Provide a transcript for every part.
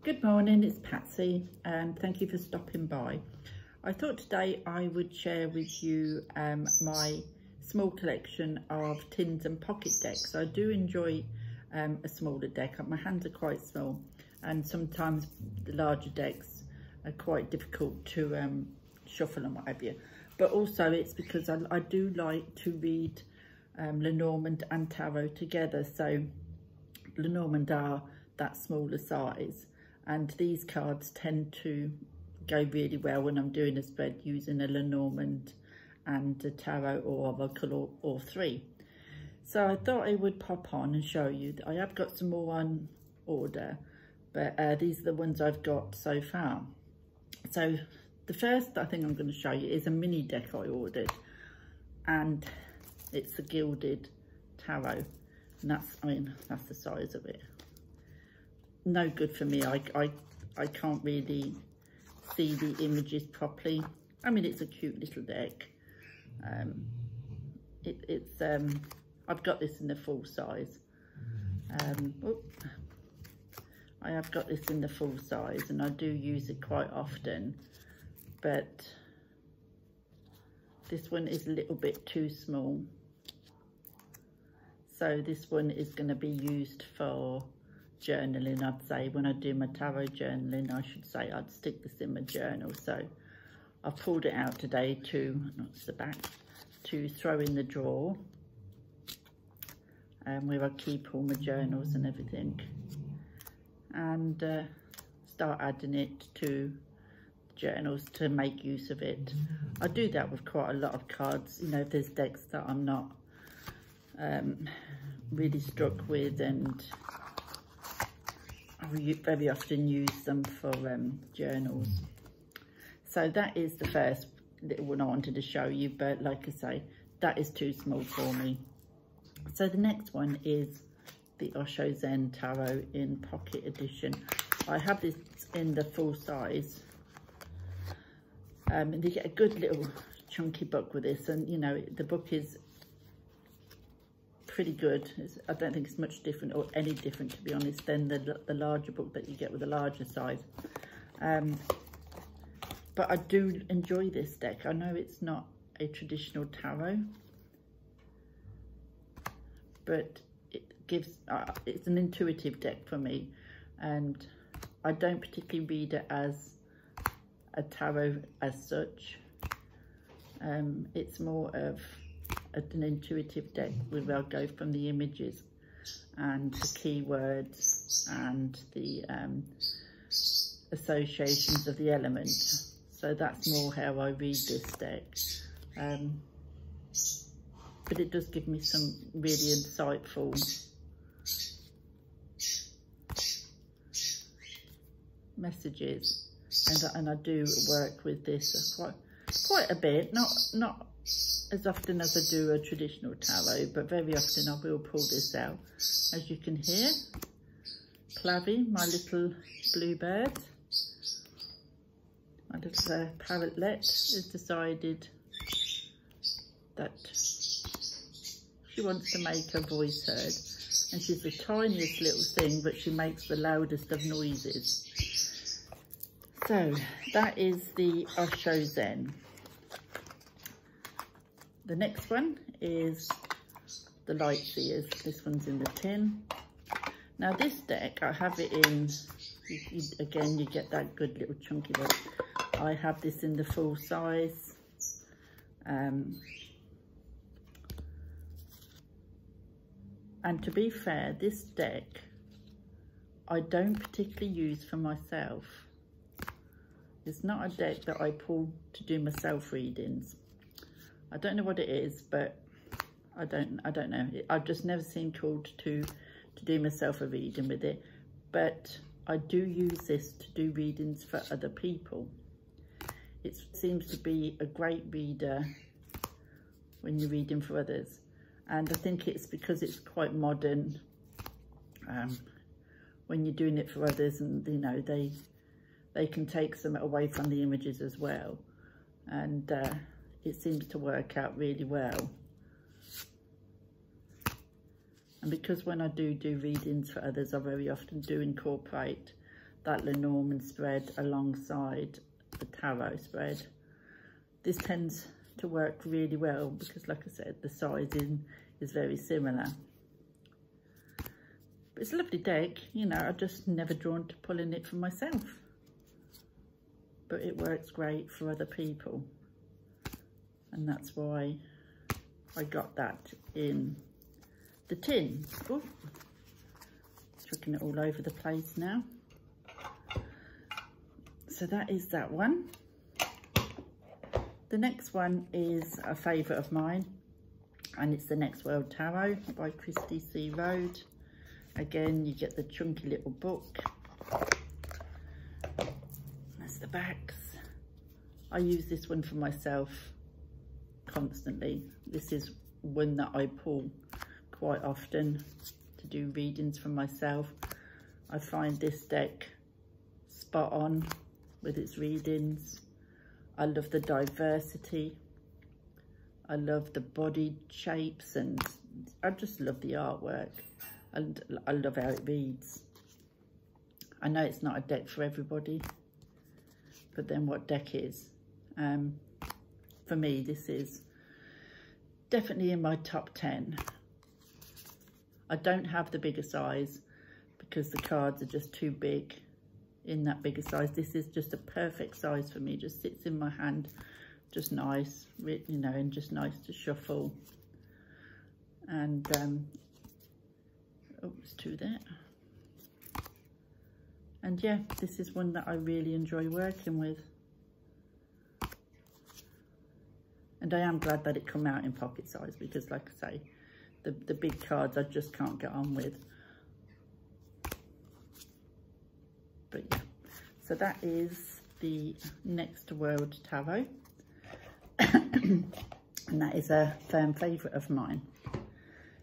Good morning, it's Patsy and thank you for stopping by. I thought today I would share with you my small collection of tins and pocket decks. I do enjoy a smaller deck. My hands are quite small and sometimes the larger decks are quite difficult to shuffle and what have you. But also it's because I do like to read Lenormand and Tarot together. So Lenormand are that smaller size, and these cards tend to go really well when I'm doing a spread using a Lenormand and a Tarot or Oracle or all three. So I thought I would pop on and show you that I have got some more on order, but these are the ones I've got so far. So the first I think I'm going to show you is a mini deck I ordered, and it's a gilded tarot, and that's the size of it. No good for me. I can't really see the images properly. I mean, it's a cute little deck. I've got this in the full size. I have got this in the full size and I do use it quite often, but this one is a little bit too small. So this one is going to be used for journaling. I'd say when I do my tarot journaling, I should say I'd stick this in my journal. So I've pulled it out today to throw in the drawer where I keep all my journals and everything, and start adding it to journals to make use of it. I do that with quite a lot of cards, you know, if there's decks that I'm not really struck with, and I very often use them for journals. So that is the first little one I wanted to show you, but like I say, that is too small for me. So the next one is the Osho Zen Tarot in Pocket Edition. I have this in the full size, and you get a good little chunky book with this, and you know, the book is pretty good. I don't think it's much different or any different, to be honest, than the larger book that you get with the larger size. But I do enjoy this deck. I know it's not a traditional tarot, but it gives it's an intuitive deck for me, and I don't particularly read it as a tarot as such. It's more of an intuitive deck where I'll go from the images and the keywords and the associations of the element. So that's more how I read this deck. But it does give me some really insightful messages, and I do work with this quite a bit, not as often as I do a traditional tarot, but very often I will pull this out. As you can hear, Clavy, my little bluebird, my little parrotlet, has decided that she wants to make her voice heard, and she's the tiniest little thing, but she makes the loudest of noises. So that is the Osho Zen. The next one is the Lightseers. This one's in the tin. Now this deck, I have it in, again, you get that good little chunky book. I have this in the full size. And to be fair, this deck I don't particularly use for myself. It's not a deck that I pull to do myself readings. I don't know what it is, but I don't know. I've just never seen called to do myself a reading with it. But I do use this to do readings for other people. It seems to be a great reader when you're reading for others. And I think it's because it's quite modern when you're doing it for others, and you know, they can take some away from the images as well. And it seems to work out really well. And because when I do readings for others, I very often do incorporate that Lenormand spread alongside the tarot spread. This tends to work really well because, like I said, the sizing is very similar. But it's a lovely deck, you know, I'm just never drawn to pulling it for myself. But it works great for other people. And that's why I got that in the tin. Ooh, chucking it all over the place now. So that is that one. The next one is a favourite of mine, and it's the Next World Tarot by Christy C. Rode. Again, you get the chunky little book. That's the backs. I use this one for myself constantly. This is one that I pull quite often to do readings for myself. I find this deck spot on with its readings. I love the diversity. I love the body shapes, and I just love the artwork. And I love how it reads. I know it's not a deck for everybody, but then what deck is? For me, this is definitely in my top 10. I don't have the bigger size because the cards are just too big in that bigger size. This is just a perfect size for me. Just sits in my hand, just nice, you know, and just nice to shuffle. And oh, there's two there. And yeah, this is one that I really enjoy working with. And I am glad that it come out in pocket size because, like I say, the big cards I just can't get on with. But yeah, so that is the Next World Tarot. And that is a firm favourite of mine.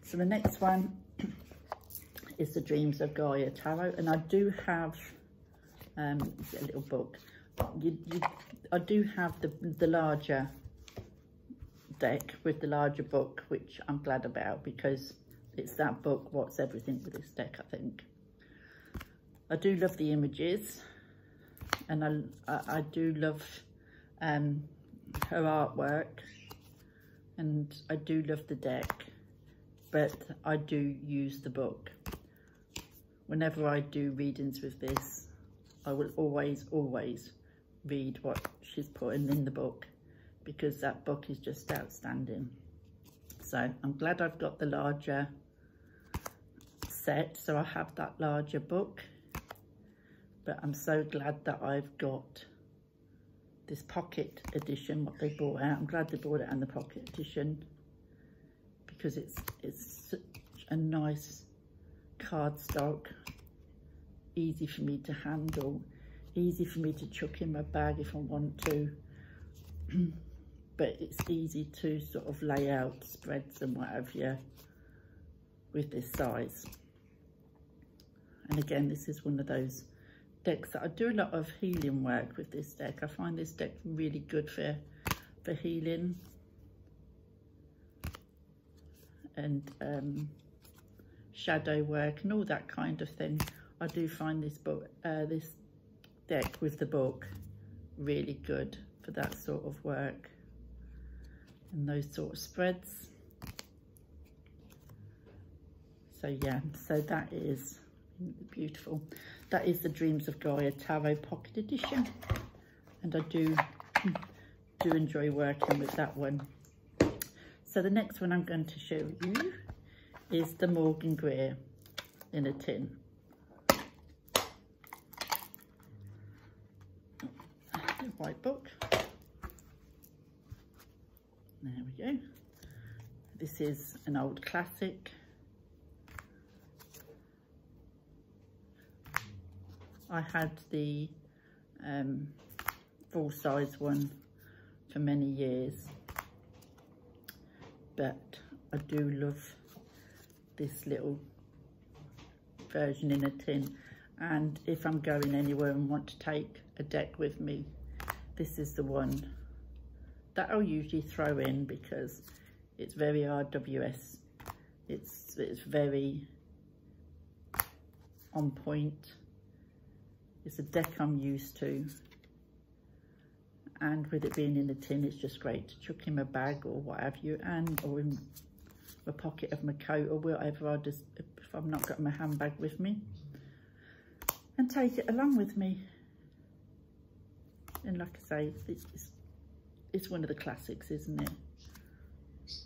So the next one is the Dreams of Gaia Tarot. And I do have a little book. I do have the larger deck with the larger book, which I'm glad about because it's that book, What's Everything with this deck, I think. I do love the images, and I do love her artwork, and I do love the deck, but I do use the book. Whenever I do readings with this, I will always read what she's putting in the book because that book is just outstanding. So I'm glad I've got the larger set, so I have that larger book. But I'm so glad that I've got this pocket edition, what they brought out. I'm glad they brought it in the pocket edition because it's such a nice cardstock, easy for me to handle, easy for me to chuck in my bag if I want to. But it's easy to sort of lay out spreads and what have you with this size. And again, this is one of those decks that I do a lot of healing work with this deck. I find this deck really good for healing and shadow work and all that kind of thing. I do find this book, this deck with the book really good for that sort of work and those sort of spreads. So yeah, so that is beautiful. That is the Dreams of Gaia Tarot Pocket Edition, and I do enjoy working with that one. So the next one I'm going to show you is the Morgan Greer in a tin. The white book. There we go. This is an old classic. I had the full-size one for many years, but I do love this little version in a tin. And if I'm going anywhere and want to take a deck with me, this is the one that I'll usually throw in because it's very RWS. It's very on point. It's a deck I'm used to. And with it being in a tin, it's just great to chuck in my bag or what have you, or in the pocket of my coat or whatever. I just, if I've not got my handbag with me, and take it along with me. And like I say, it's one of the classics, isn't it?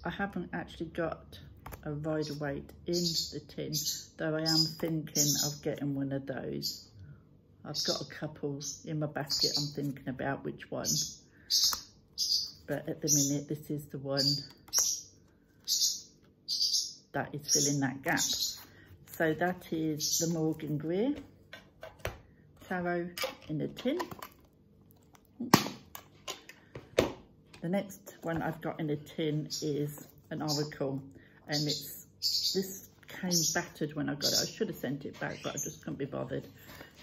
I haven't actually got a Rider-Waite in the tin, though I am thinking of getting one of those. I've got a couple in my basket. I'm thinking about which one, but at the minute this is the one that is filling that gap. So that is the Morgan Greer Tarot in a tin. The next one I've got in a tin is an Oracle, and this came battered when I got it. I should have sent it back, but I just couldn't be bothered.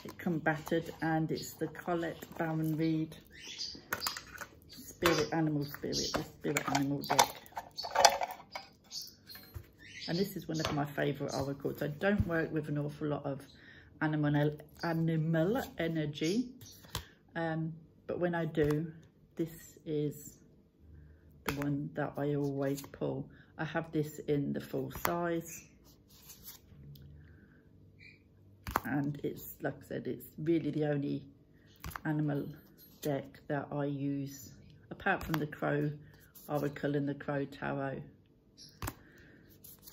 It come battered, and it's the Colette Baron Reid the Spirit Animal deck. And this is one of my favourite oracles. I don't work with an awful lot of animal energy, but when I do, this is the one that I always pull. I have this in the full size, and it's, like I said, it's really the only animal deck that I use, apart from the Crow Oracle and the Crow Tarot.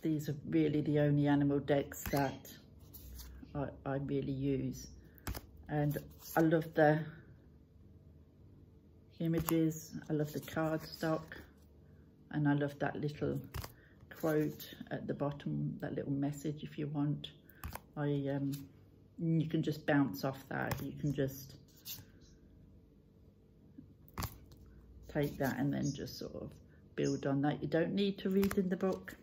These are really the only animal decks that I really use. And I love the images, I love the cardstock, and I love that little quote at the bottom, that little message if you want. You can just bounce off that. You can just take that and then just sort of build on that. You don't need to read in the book,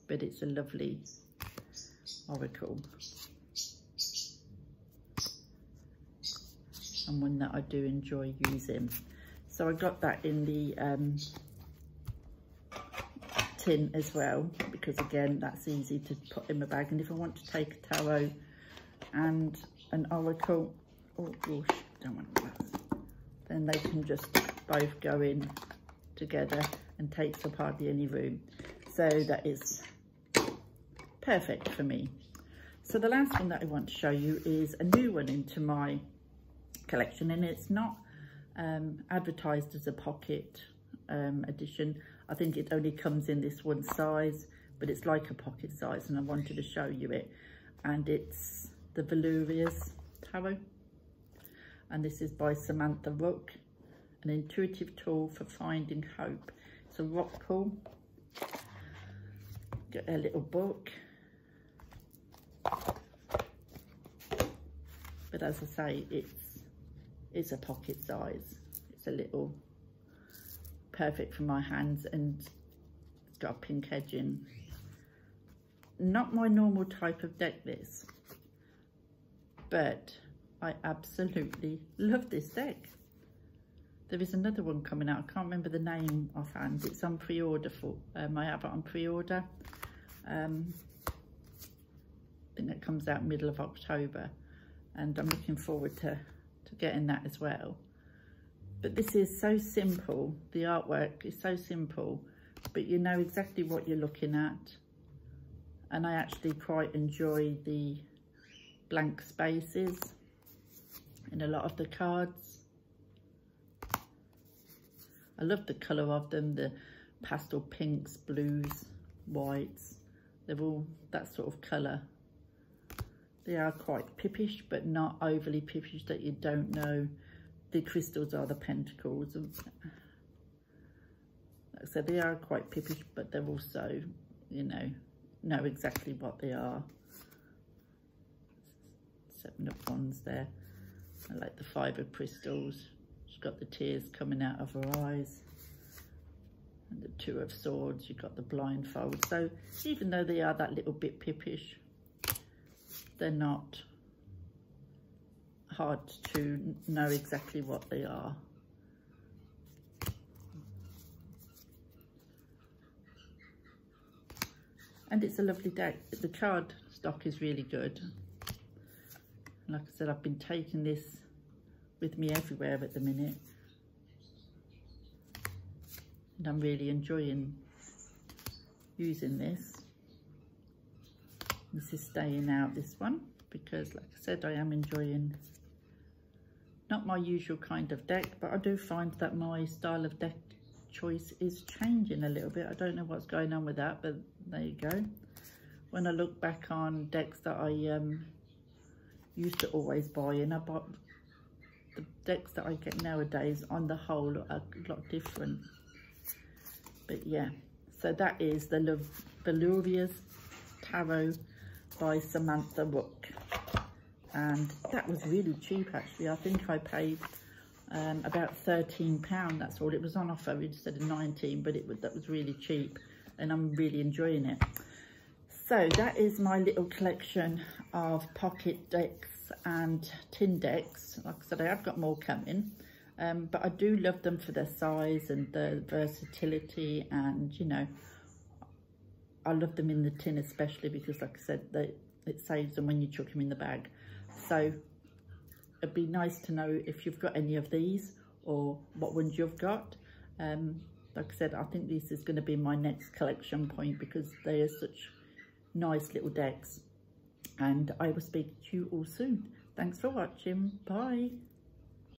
but it's a lovely oracle, and one that I do enjoy using. So I got that in the tin as well, because again, that's easy to put in my bag. And if I want to take a tarot and an oracle, oh gosh, don't want that, then they can just both go in together and takes up hardly any room. So that is perfect for me. So the last one that I want to show you is a new one into my collection, and it's not advertised as a pocket edition. I think it only comes in this one size, but it's like a pocket size, and I wanted to show you it. And it's the Valuria's Tarot, and this is by Samantha Rook, an intuitive tool for finding hope. It's a rock pool. Get a little book, but as I say, it's a pocket size. It's a little, perfect for my hands, and it's got a pink edging. Not my normal type of deck, this, but I absolutely love this deck. There is another one coming out. I can't remember the name offhand. It's on pre-order for, I have it on pre-order. I think that comes out middle of October, and I'm looking forward to getting that as well. But this is so simple. The artwork is so simple, but you know exactly what you're looking at. And I actually quite enjoy the blank spaces in a lot of the cards. I love the colour of them, the pastel pinks, blues, whites. They're all that sort of colour. They are quite pippish, but not overly pippish that you don't know. The crystals are the pentacles. So they are quite pippish, but they're also, you know exactly what they are. 7 of Wands there. I like the 5 of Crystals. She's got the tears coming out of her eyes. And the 2 of Swords, you've got the blindfold. So even though they are that little bit pippish, they're not hard to know exactly what they are. And it's a lovely deck. The card stock is really good. Like I said, I've been taking this with me everywhere at the minute, and I'm really enjoying using this. This is staying out, this one, because like I said, I am enjoying, not my usual kind of deck, but I do find that my style of deck choice is changing a little bit. I don't know what's going on with that, but there you go. When I look back on decks that I used to always buy, and I bought the decks that I get nowadays, on the whole, are a lot different. But yeah, so that is the Valuria's Tarot by Samantha Rook, and that was really cheap actually. I think I paid about £13. That's all. It was on offer instead of 19, but that was really cheap, and I'm really enjoying it. So that is my little collection of pocket decks and tin decks. Like I said, I have got more coming, but I do love them for their size and the versatility, and you know, I love them in the tin especially because, like I said, it saves them when you chuck them in the bag. So it'd be nice to know if you've got any of these or what ones you've got. Like I said, I think this is going to be my next collection point because they are such nice little decks. And I will speak to you all soon. Thanks for watching. Bye.